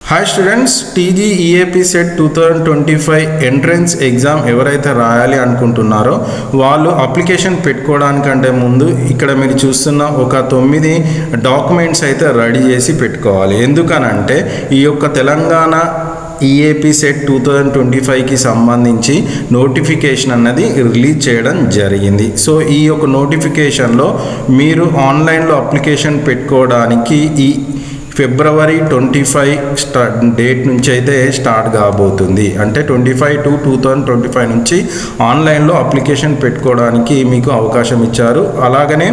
Hi students, TG EAP set 2025 entrance exam ఎవరైతే రాయాలి అనుకుంటున్నారో వాళ్ళు అప్లికేషన్ పెట్టుకోవడానికంటే ముందు ఇక్కడ మీరు చూస్తున్న ఒక 9 డాక్యుమెంట్స్ అయితే రెడీ చేసి పెట్టుకోవాలి. ఎందుకనంటే ఈ యొక్క తెలంగాణ ఈఏపీ సెట్ 2025కి సంబంధించి నోటిఫికేషన్ అన్నది రిలీజ్ చేయడం జరిగింది. సో ఈ యొక్క నోటిఫికేషన్లో మీరు ఆన్లైన్లో అప్లికేషన్ పెట్టుకోవడానికి ఈ ఫిబ్రవరి 25 డేట్ నుంచి అయితే స్టార్ట్ కాబోతుంది. అంటే 25/2/2025 నుంచి ఆన్లైన్లో అప్లికేషన్ పెట్టుకోవడానికి మీకు అవకాశం ఇచ్చారు. అలాగనే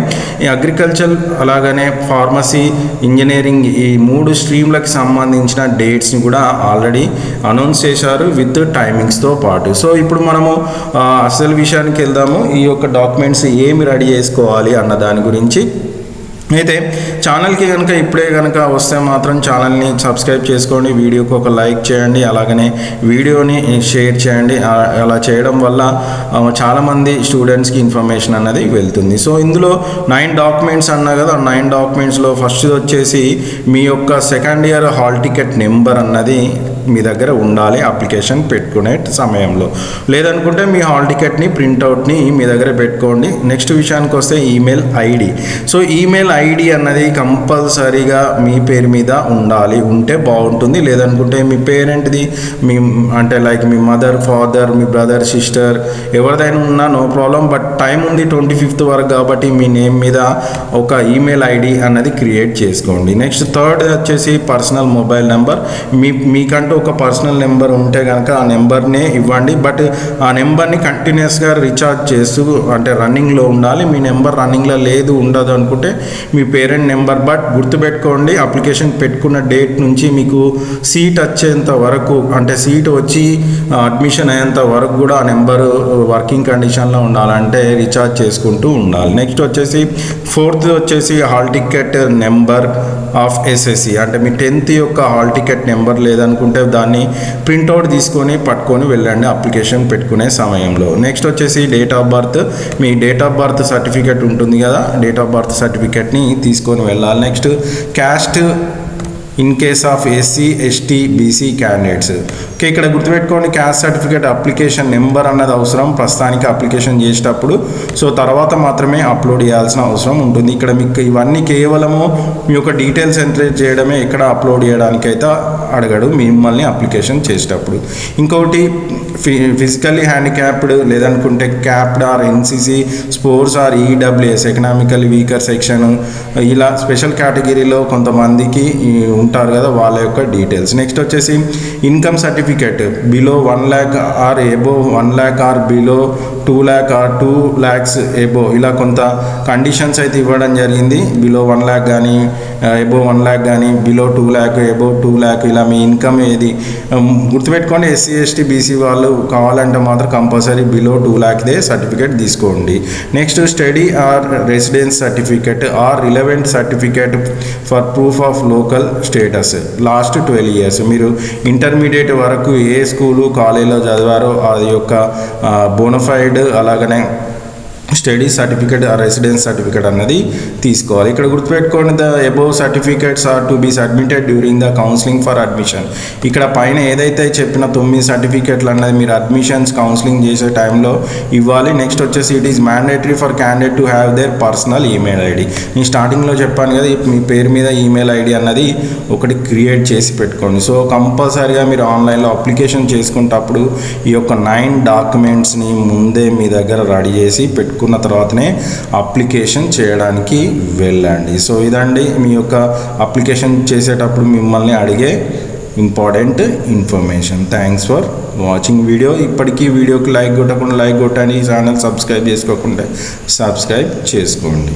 ఈ అగ్రికల్చర్ అలాగనే ఫార్మసీ, ఇంజనీరింగ్ ఈ 3 స్ట్రీమ్లకు సంబంధించిన డేట్స్ని కూడా ఆల్రెడీ అనౌన్స్ చేశారు విత్ టైమింగ్స్తో పాటు. సో ఇప్పుడు మనము అసలు విషయానికి వెళ్దాము. ఈ యొక్క డాక్యుమెంట్స్ ఏమి రెడీ చేసుకోవాలి అన్న దాని గురించి. అయితే ఛానల్కి కనుక ఇప్పుడే కనుక వస్తే మాత్రం ఛానల్ని సబ్స్క్రైబ్ చేసుకోండి, వీడియోకి ఒక లైక్ చేయండి, అలాగనే వీడియోని షేర్ చేయండి. అలా చేయడం వల్ల చాలామంది స్టూడెంట్స్కి ఇన్ఫర్మేషన్ అన్నది వెళ్తుంది. సో ఇందులో 9 డాక్యుమెంట్స్ అన్నా కదా, 9 డాక్యుమెంట్స్లో ఫస్ట్ వచ్చేసి మీ యొక్క second year hall ticket number అన్నది మీ దగ్గర ఉండాలి అప్లికేషన్ పెట్టుకునే సమయంలో. లేదనుకుంటే మీ హాల్ టికెట్ని ప్రింట్అవుట్ని మీ దగ్గర పెట్టుకోండి. నెక్స్ట్ విషయానికి వస్తే email ID. So email ID అన్నది కంపల్సరీగా మీ పేరు మీద ఉండాలి, ఉంటే బాగుంటుంది. లేదనుకుంటే మీ పేరెంట్ది, మీ అంటే లైక్ మీ మదర్, ఫాదర్, మీ బ్రదర్, సిస్టర్ ఎవరిదైనా ఉన్నా నో ప్రాబ్లం. బట్ టైం ఉంది 25th వరకు కాబట్టి మీ నేమ్ మీద ఒక ఈమెయిల్ ఐడి అన్నది క్రియేట్ చేసుకోండి. నెక్స్ట్ థర్డ్ వచ్చేసి పర్సనల్ మొబైల్ నెంబర్. మీకంటూ ఒక పర్సనల్ నెంబర్ ఉంటే కనుక ఆ నెంబర్నే ఇవ్వండి. బట్ ఆ నెంబర్ని కంటిన్యూస్గా రీఛార్జ్ చేస్తూ అంటే రన్నింగ్లో ఉండాలి. మీ నెంబర్ రన్నింగ్లో లేదు, ఉండదు అనుకుంటే మీ పేరెంట్ నెంబర్. బట్ గుర్తుపెట్టుకోండి, అప్లికేషన్ పెట్టుకున్న డేట్ నుంచి మీకు సీట్ వచ్చేంత వరకు అంటే సీట్ వచ్చి అడ్మిషన్ అయ్యేంత వరకు కూడా ఆ నెంబరు వర్కింగ్ కండిషన్లో ఉండాలంటే రీఛార్జ్ చేసుకుంటూ ఉండాలి. నెక్స్ట్ వచ్చేసి ఫోర్త్ వచ్చేసి hall ticket number of SSC. అంటే మీ 10th యొక్క హాల్ టికెట్ నెంబర్ లేదనుకుంటే దాన్ని ప్రింట్అవుట్ తీసుకొని పట్టుకొని వెళ్ళండి అప్లికేషన్ పెట్టుకునే సమయంలో. నెక్స్ట్ వచ్చేసి date of birth. Me date of birth certificate ఉంటుంది కదా, డేట్ ఆఫ్ బర్త్ సర్టిఫికేట్ని తీసుకొని వెళ్ళాలి. Next caste in case of SC, ST, BC candidates. Okay, ఇక్కడ గుర్తుపెట్టుకోండి, క్యాస్ట్ సర్టిఫికేట్ అప్లికేషన్ నెంబర్ అన్నది అవసరం ప్రస్తుతానికి అప్లికేషన్ చేసేటప్పుడు. సో తర్వాత మాత్రమే అప్లోడ్ చేయాల్సిన అవసరం ఉంటుంది. ఇక్కడ మీకు ఇవన్నీ కేవలము మీ యొక్క డీటెయిల్స్ ఎంటర్ చేయడమే, ఇక్కడ అప్లోడ్ చేయడానికి అయితే అడగడు మిమ్మల్ని అప్లికేషన్ చేసేటప్పుడు. ఇంకొకటి ఫిజికల్లీ హ్యాండిక్యాప్డ్ లేదనుకుంటే capped or NCC, sports or EWS economically weaker section, ఇలా స్పెషల్ కేటగిరీలో కొంతమందికి ఉంటారు కదా వాళ్ళ యొక్క డీటెయిల్స్. నెక్స్ట్ వచ్చేసి income certificate below 1 lakh or above 1 lakh or below 2 lakh or 2 lakhs above, ఇలా కొంత కండిషన్స్ అయితే ఇవ్వడం జరిగింది. బిలో 1 lakh కానీ ఎబో 1 lakh కానీ బిలో 2 lakh ఎబో 2 lakh ఇలా మీ ఇన్కమ్ ఏది గుర్తుపెట్టుకోండి. ఎస్సీ, ఎస్టీ, బీసీ వాళ్ళు కావాలంటే మాత్రం కంపల్సరీ బిలో 2 lakhదే సర్టిఫికేట్ తీసుకోండి. Next study or residence certificate or relevant certificate for proof of local status last 12 years. మీరు ఇంటర్మీడియట్ వరకు ఏ స్కూలు కాలేజీలో చదివారో అది యొక్క బోనఫైడ్ అలాగనే స్టడీ సర్టిఫికేట్ రెసిడెన్స్ సర్టిఫికేట్ అన్నది తీసుకోవాలి. ఇక్కడ గుర్తుపెట్టుకోండి, the above certificates are to be submitted during the counselling for admission. ఇక్కడ పైన ఏదైతే చెప్పిన 9 సర్టిఫికేట్లు అన్నది మీరు అడ్మిషన్స్ కౌన్సిలింగ్ చేసే టైంలో ఇవ్వాలి. నెక్స్ట్ వచ్చేసి it is mandatory for candidate to have their personal email ID. నేను స్టార్టింగ్లో చెప్పాను కదా, మీ పేరు మీద ఈమెయిల్ ఐడి అన్నది ఒకటి క్రియేట్ చేసి పెట్టుకోండి. సో కంపల్సరీగా మీరు ఆన్లైన్లో అప్లికేషన్ చేసుకునేటప్పుడు ఈ యొక్క 9 డాక్యుమెంట్స్ని ముందే మీ దగ్గర రెడీ చేసి పెట్టుకున్న తర్వాతనే అప్లికేషన్ చేయడానికి వెళ్ళండి. సో ఇదండి మీ యొక్క అప్లికేషన్ చేసేటప్పుడు మిమ్మల్ని అడిగే important information. Thanks for watching video. ఇప్పటికీ వీడియోకి లైక్ కొట్టకుండా లైక్ కొట్టండి, ఛానల్ సబ్స్క్రైబ్ చేసుకోకుండా సబ్స్క్రైబ్ చేసుకోండి.